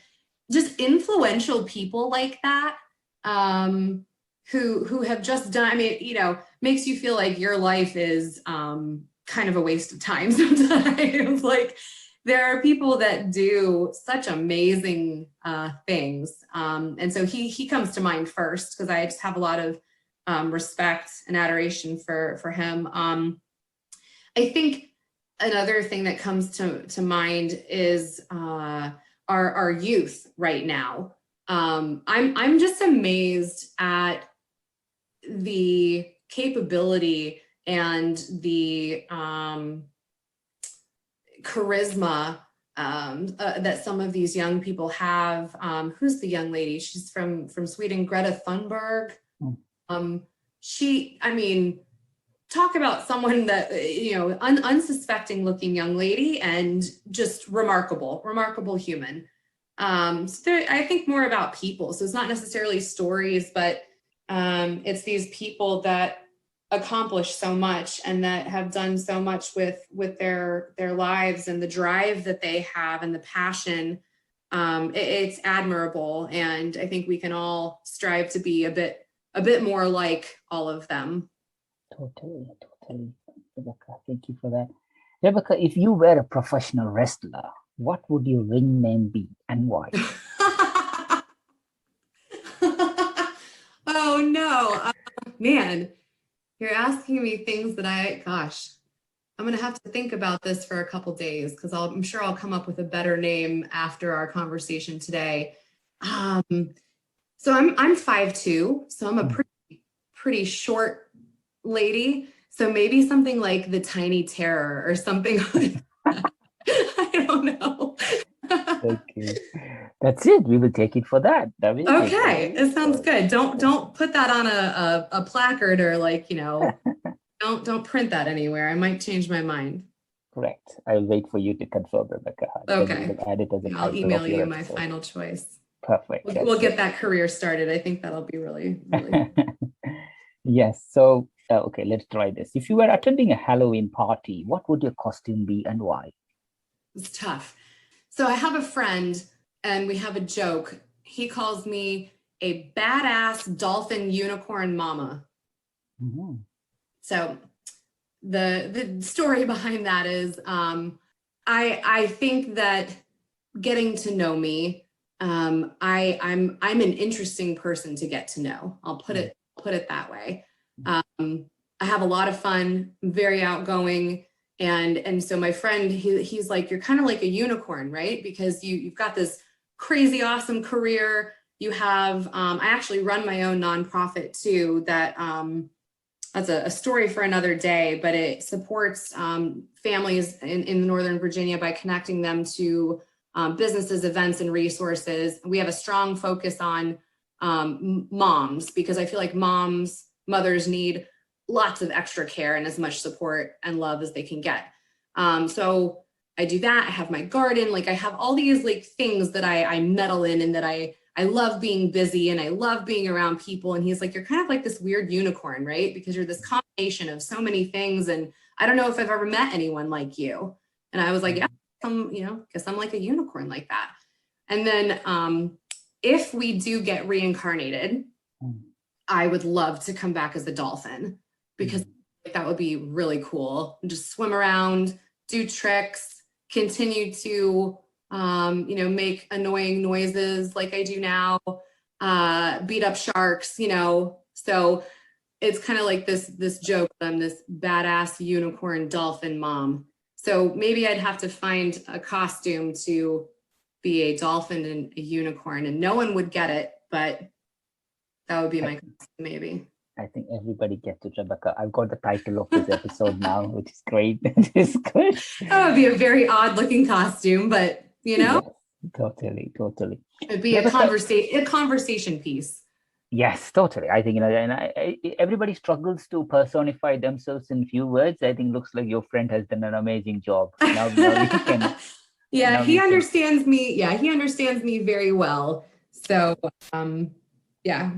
Speaker 2: just influential people like that, who have just done, I mean, you know, makes you feel like your life is kind of a waste of time sometimes. Like there are people that do such amazing things. And so he comes to mind first because I just have a lot of respect and adoration for him. I think another thing that comes to mind is our youth right now. I'm just amazed at the capability and the charisma that some of these young people have. Who's the young lady? She's from Sweden, Greta Thunberg. I mean, talk about someone that, you know, unsuspecting looking young lady and just remarkable human. So I think more about people. So it's not necessarily stories, but it's these people that accomplish so much and that have done so much with their lives and the drive that they have and the passion. It's admirable, and I think we can all strive to be a bit more like all of them.
Speaker 1: Totally, Rebecca. Thank you for that. Rebecca, if you were a professional wrestler, what would your ring name be and why?
Speaker 2: Oh no, man, you're asking me things that I'm gonna have to think about this for a couple days because I'm sure I'll come up with a better name after our conversation today. So I'm 5'2", so I'm a pretty short lady. So maybe something like the Tiny Terror or something like that. I don't know.
Speaker 1: Okay, that's it. We will take it for that.
Speaker 2: Okay, it sounds good. Don't put that on a placard or like, you know, don't print that anywhere. I might change my mind.
Speaker 1: Correct. I'll wait for you to confirm, Rebecca.
Speaker 2: Okay.
Speaker 1: Then we'll add it as a
Speaker 2: I'll
Speaker 1: title
Speaker 2: email
Speaker 1: of your
Speaker 2: you my
Speaker 1: episode.
Speaker 2: final choice.
Speaker 1: Perfect.
Speaker 2: We'll get that career started. I think that'll be really.
Speaker 1: Yes. So, okay, let's try this. If you were attending a Halloween party, what would your costume be and why?
Speaker 2: It's tough. So I have a friend and we have a joke. He calls me a badass dolphin unicorn mama.
Speaker 1: Mm-hmm.
Speaker 2: So the story behind that is I think that getting to know me, I'm an interesting person to get to know. I'll put it that way. I have a lot of fun, I'm very outgoing. And so my friend, he's like, you're kind of like a unicorn, right? Because you've got this crazy, awesome career. You have, I actually run my own nonprofit too, that's a story for another day, but it supports families in Northern Virginia by connecting them to businesses, events, and resources. We have a strong focus on moms because I feel like mothers need lots of extra care and as much support and love as they can get. So I do that. I have my garden. Like I have all these like things that I meddle in and that I love being busy and I love being around people. And he's like, you're kind of like this weird unicorn, right? Because you're this combination of so many things. And I don't know if I've ever met anyone like you. And I was like, yeah, guess I'm like a unicorn like that. And then if we do get reincarnated, I would love to come back as a dolphin because that would be really cool. Just swim around, do tricks, continue to, make annoying noises like I do now, beat up sharks, so it's kind of like this joke that I'm this badass unicorn dolphin mom. So maybe I'd have to find a costume to be a dolphin and a unicorn and no one would get it, but that would be my costume maybe.
Speaker 1: I think everybody gets it, Rebecca. I've got the title of this episode now, which is great. It is good.
Speaker 2: That would be a very odd looking costume, but
Speaker 1: Yes, totally.
Speaker 2: it'd be
Speaker 1: Rebecca,
Speaker 2: a conversation piece.
Speaker 1: yes, totally. I think, and everybody struggles to personify themselves in few words. I think looks like your friend has done an amazing job. Now we can.
Speaker 2: Yeah,
Speaker 1: Now
Speaker 2: he
Speaker 1: we can.
Speaker 2: understands me. Yeah, he understands me very well. So, yeah,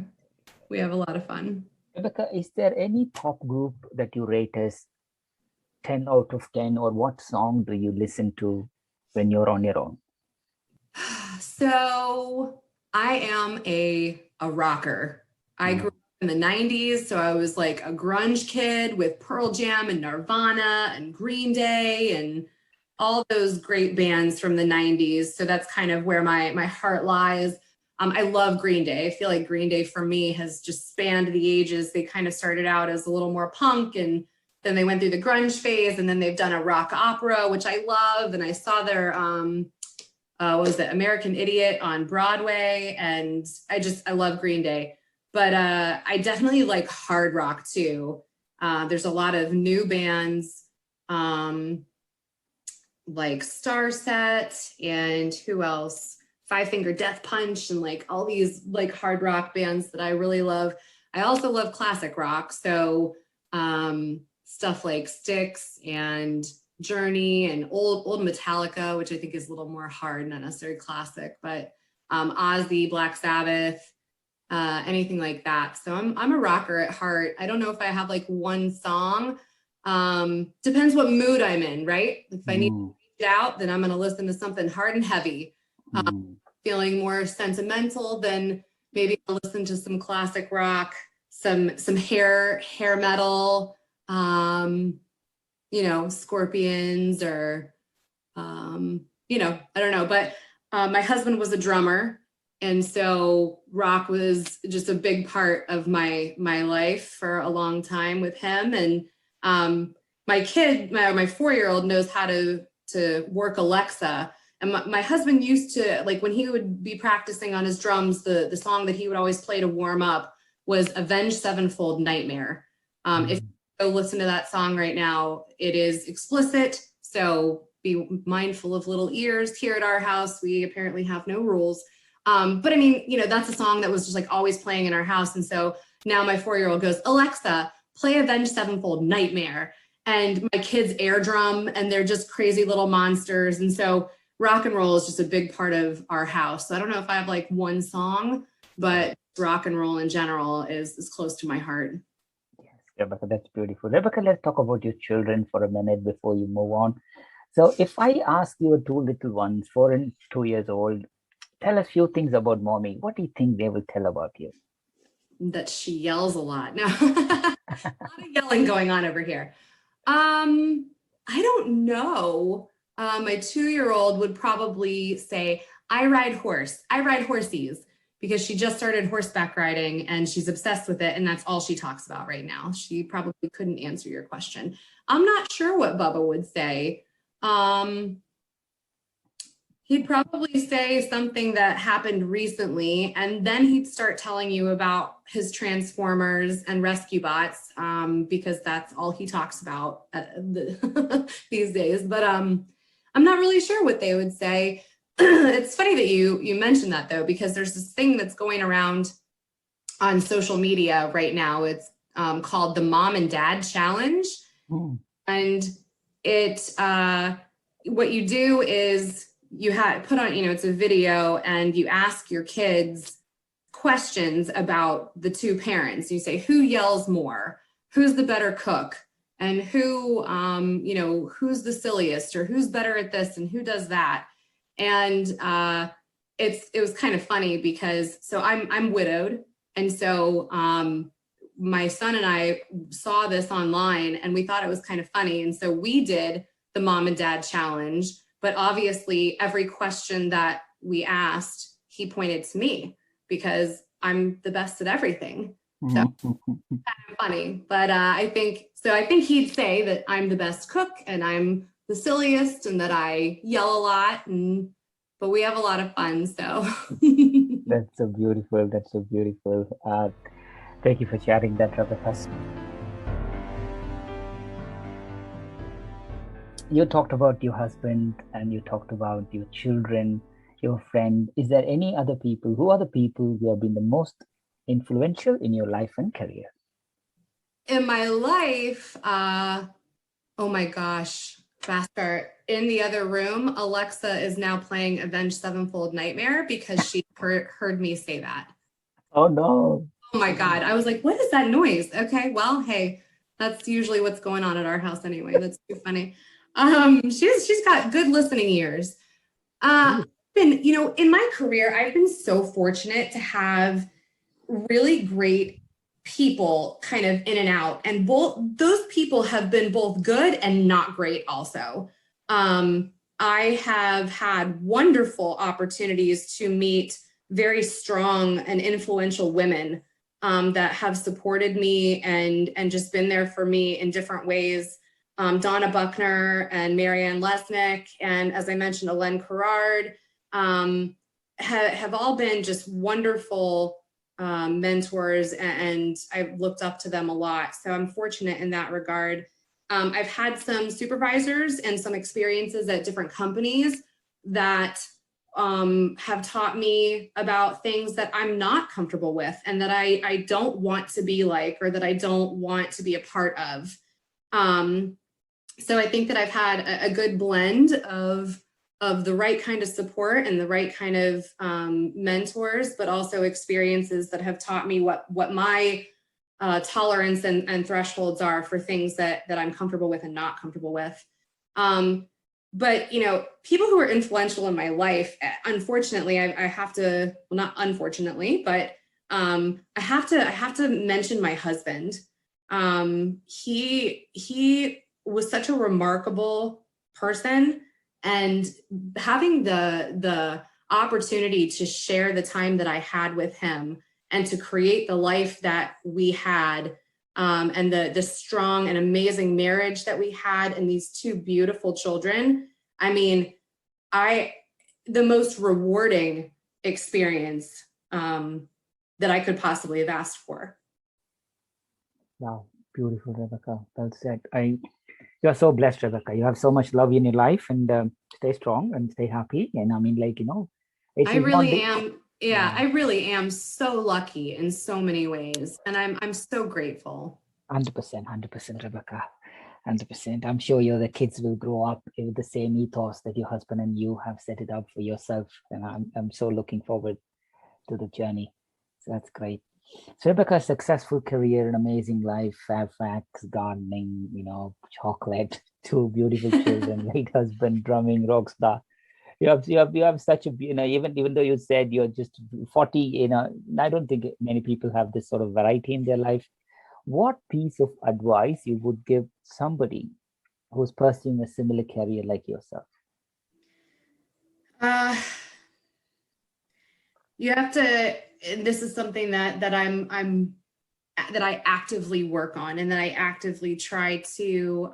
Speaker 2: we have a lot of fun.
Speaker 1: Rebecca, is there any pop group that you rate as 10 out of 10, or what song do you listen to when you're on your own?
Speaker 2: So I am a rocker. I grew up in the 90s, so I was like a grunge kid with Pearl Jam and Nirvana and Green Day and all those great bands from the 90s. So that's kind of where my heart lies. I love Green Day. I feel like Green Day for me has just spanned the ages. They kind of started out as a little more punk, and then they went through the grunge phase, and then they've done a rock opera, which I love. And I saw their what was it, American Idiot on Broadway, and I love Green Day. But I definitely like hard rock too. There's a lot of new bands like Starset, and who else? Five Finger Death Punch, and like all these like hard rock bands that I really love. I also love classic rock. So stuff like Styx and Journey and old Metallica, which I think is a little more hard, not necessarily classic, but Ozzy, Black Sabbath, anything like that. So I'm a rocker at heart. I don't know if I have like one song. Depends what mood I'm in, right? If I need to reach out, then I'm going to listen to something hard and heavy. Feeling more sentimental, then maybe I'll listen to some classic rock, some hair metal, Scorpions, or I don't know. But my husband was a drummer, and so rock was just a big part of my life for a long time with him. And my 4-year-old knows how to work Alexa. And my husband used to, like, when he would be practicing on his drums, the song that he would always play to warm up was Avenged Sevenfold Nightmare. If you go listen to that song right now, it is explicit. So be mindful of little ears. Here at our house, we apparently have no rules. But I mean, that's a song that was just like always playing in our house. And so now my 4-year-old goes, Alexa, play Avenged Sevenfold Nightmare. And my kids air drum, and they're just crazy little monsters. And so rock and roll is just a big part of our house. So I don't know if I have like one song, but rock and roll in general is close to my heart.
Speaker 1: Yes, Rebecca, that's beautiful. Rebecca, let's talk about your children for a minute before you move on. So if I ask your two little ones, 4 and 2 years old, tell us a few things about mommy, what do you think they will tell about you?
Speaker 2: That she yells a lot. No, a lot of yelling going on over here. I don't know. My 2-year-old would probably say, I ride horsies, because she just started horseback riding and she's obsessed with it. And that's all she talks about right now. She probably couldn't answer your question. I'm not sure what Bubba would say. He'd probably say something that happened recently, and then he'd start telling you about his Transformers and rescue bots, because that's all he talks about these days. But I'm not really sure what they would say. It's funny that you mentioned that, though, because there's this thing that's going around on social media right now. It's called the Mom and Dad Challenge. And it what you do is you put on, it's a video, and you ask your kids questions about the two parents. You say, who yells more? Who's the better cook? And who, who's the silliest, or who's better at this, and who does that? And it was kind of funny because, so I'm widowed. And so my son and I saw this online, and we thought it was kind of funny. And so we did the Mom and Dad Challenge. But obviously, every question that we asked, he pointed to me, because I'm the best at everything. So kind of funny. But I think he'd say that I'm the best cook, and I'm the silliest, and that I yell a lot. But we have a lot of fun. So
Speaker 1: That's so beautiful. Thank you for sharing that, Rebecca. You talked about your husband and you talked about your children, your friend. Is there any other people? Who are the people who have been the most influential in your life and career?
Speaker 2: In my life, oh my gosh, faster. In the other room, Alexa is now playing Avenged Sevenfold Nightmare because she heard me say that.
Speaker 1: Oh no.
Speaker 2: Oh my God. I was like, what is that noise? Okay, well, hey, that's usually what's going on at our house anyway. That's too funny. She's got good listening ears. In my career, I've been so fortunate to have really great people kind of in and out, and both those people have been both good and not great also. I have had wonderful opportunities to meet very strong and influential women that have supported me and just been there for me in different ways. Donna Buckner and Marianne Lesnick, and as I mentioned, Elaine Carrard, have all been just wonderful mentors, and I've looked up to them a lot. So I'm fortunate in that regard. I've had some supervisors and some experiences at different companies that have taught me about things that I'm not comfortable with and that I don't want to be like, or that I don't want to be a part of. So I think that I've had a good blend of the right kind of support and the right kind of mentors, but also experiences that have taught me what my tolerance and thresholds are for things that I'm comfortable with and not comfortable with. But people who are influential in my life, unfortunately, I have to, well, not unfortunately, but I have to mention my husband. He was such a remarkable person, and having the opportunity to share the time that I had with him and to create the life that we had, and the strong and amazing marriage that we had, and these two beautiful children. I mean, the most rewarding experience that I could possibly have asked for.
Speaker 1: Wow, beautiful, Rebecca. Well said. You are so blessed, Rebecca. You have so much love in your life, and stay strong and stay happy. And I mean,
Speaker 2: I really am. Yeah, I really am so lucky in so many ways, and I'm so grateful.
Speaker 1: 100%, Rebecca. 100%. I'm sure the kids will grow up with the same ethos that your husband and you have set it up for yourself. And I'm so looking forward to the journey. So that's great. So Rebecca, successful career, an amazing life, Fairfax, gardening, chocolate, two beautiful children, great husband, drumming, rock star. You have such a, even though you said you're just 40, I don't think many people have this sort of variety in their life. What piece of advice you would give somebody who's pursuing a similar career like yourself?
Speaker 2: You have to, this is something that I actively work on, and that I actively try to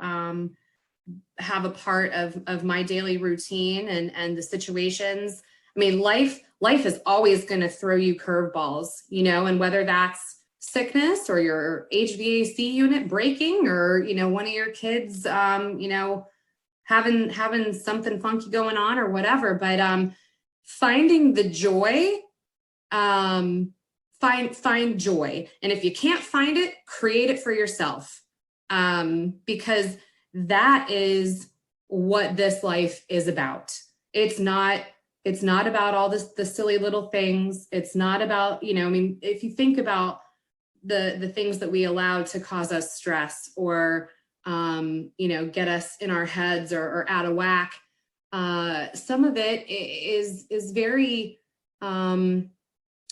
Speaker 2: have a part of my daily routine and the situations. I mean, life is always going to throw you curveballs, and whether that's sickness or your HVAC unit breaking, or one of your kids having something funky going on or whatever, but finding the joy, find joy, and if you can't find it, create it for yourself, because that is what this life is about. It's not about all the silly little things. It's not about, if you think about the things that we allow to cause us stress, or get us in our heads or out of whack, some of it is very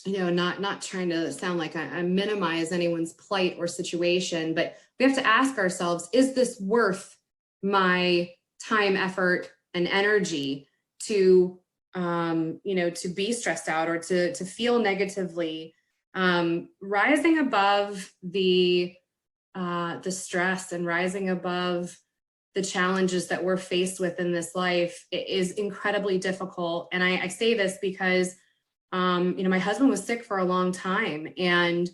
Speaker 2: not trying to sound like I minimize anyone's plight or situation, but we have to ask ourselves, is this worth my time, effort, and energy to be stressed out or to feel negatively? Rising above the stress and rising above the challenges that we're faced with in this life is incredibly difficult. And I say this because my husband was sick for a long time, and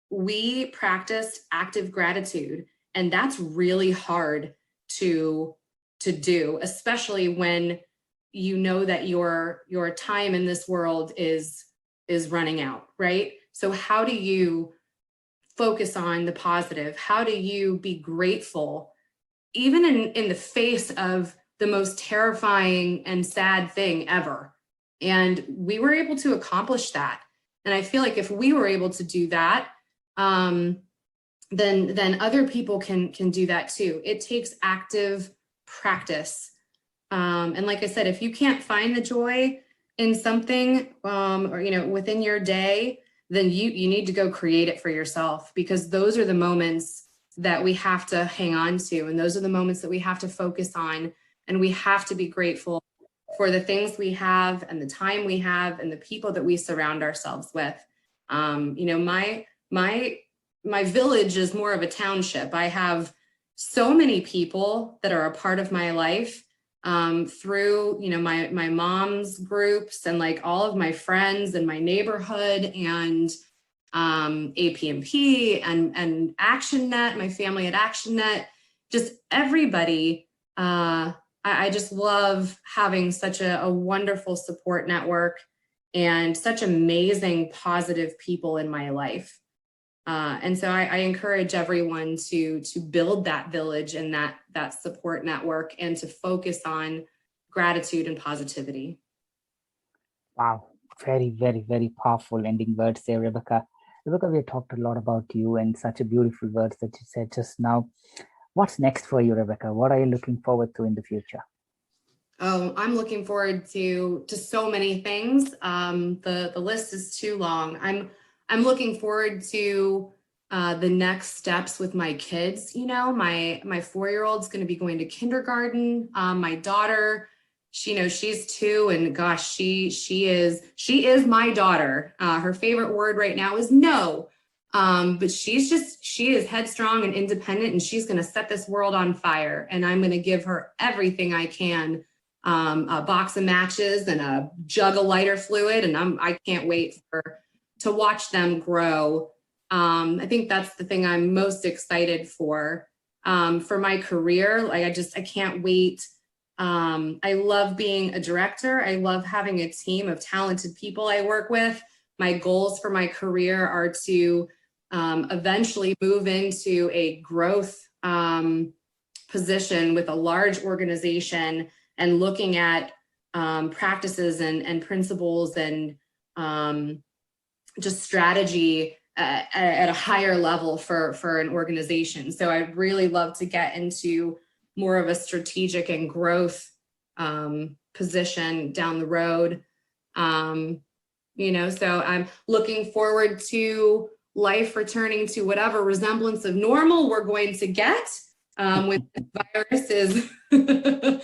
Speaker 2: we practiced active gratitude, and that's really hard to do, especially when you know that your time in this world is running out, right? So how do you focus on the positive? How do you be grateful, even in the face of the most terrifying and sad thing ever? And we were able to accomplish that. And I feel like if we were able to do that, then other people can do that too. It takes active practice. And like I said, if you can't find the joy in something, or, within your day, then you need to go create it for yourself, because those are the moments that we have to hang on to. And those are the moments that we have to focus on. And we have to be grateful for the things we have and the time we have and the people that we surround ourselves with. My village is more of a township. I have so many people that are a part of my life, through, my mom's groups and like all of my friends in my neighborhood, and APMP and ActioNet, my family at ActioNet, just everybody. I just love having such a wonderful support network and such amazing, positive people in my life. And so I encourage everyone to build that village and that support network, and to focus on gratitude and positivity.
Speaker 1: Wow. Very, very, very powerful ending words there, Rebecca. Rebecca, we have talked a lot about you and such a beautiful words that you said just now. What's next for you, Rebecca? What are you looking forward to in the future?
Speaker 2: Oh, I'm looking forward to so many things. The list is too long. I'm looking forward to the next steps with my kids. My 4-year-old's going to be going to kindergarten. My daughter, she's 2, and gosh, she is my daughter. Her favorite word right now is no. But she is headstrong and independent, and she's going to set this world on fire. And I'm going to give her everything I can, a box of matches and a jug of lighter fluid. And I can't wait to watch them grow. I think that's the thing I'm most excited for my career. Like, I can't wait. I love being a director. I love having a team of talented people I work with. My goals for my career are to eventually move into a growth position with a large organization, and looking at practices and principles and just strategy at a higher level for an organization. So I'd really love to get into more of a strategic and growth position down the road. So I'm looking forward to life returning to whatever resemblance of normal we're going to get when the virus is behind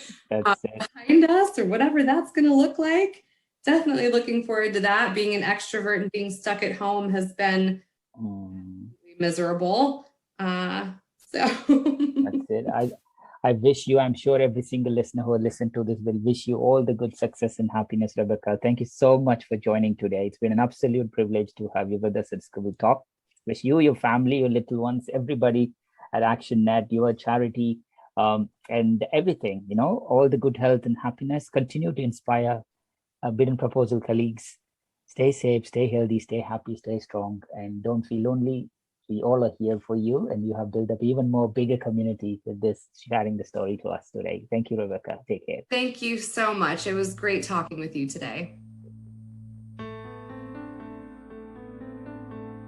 Speaker 2: us, or whatever that's going to look like. Definitely looking forward to that. Being an extrovert and being stuck at home has been miserable. So
Speaker 1: that's it. I wish you, I'm sure every single listener who will listen to this will wish you all the good success and happiness, Rebecca. Thank you so much for joining today. It's been an absolute privilege to have you with us at Scribble Talk. Wish you, your family, your little ones, everybody at ActioNet, your charity, and everything, all the good health and happiness. Continue to inspire bid and proposal colleagues. Stay safe, stay healthy, stay happy, stay strong, and don't feel lonely. We all are here for you, and you have built up even more bigger community with this, sharing the story to us today. Thank you, Rebecca. Take care.
Speaker 2: Thank you so much. It was great talking with you today.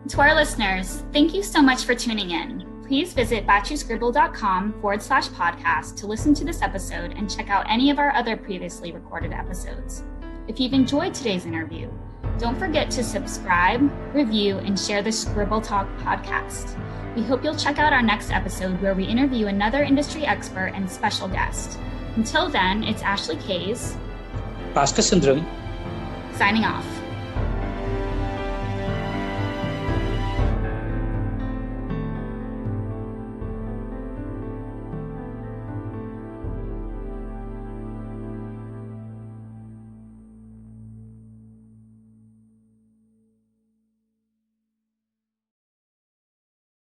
Speaker 3: To our listeners, thank you so much for tuning in. Please visit baachuscribble.com/podcast to listen to this episode and check out any of our other previously recorded episodes. If you've enjoyed today's interview, don't forget to subscribe, review, and share the Scribble Talk podcast. We hope you'll check out our next episode, where we interview another industry expert and special guest. Until then, it's Ashley Kays,
Speaker 4: Baachu Sundram,
Speaker 3: signing off.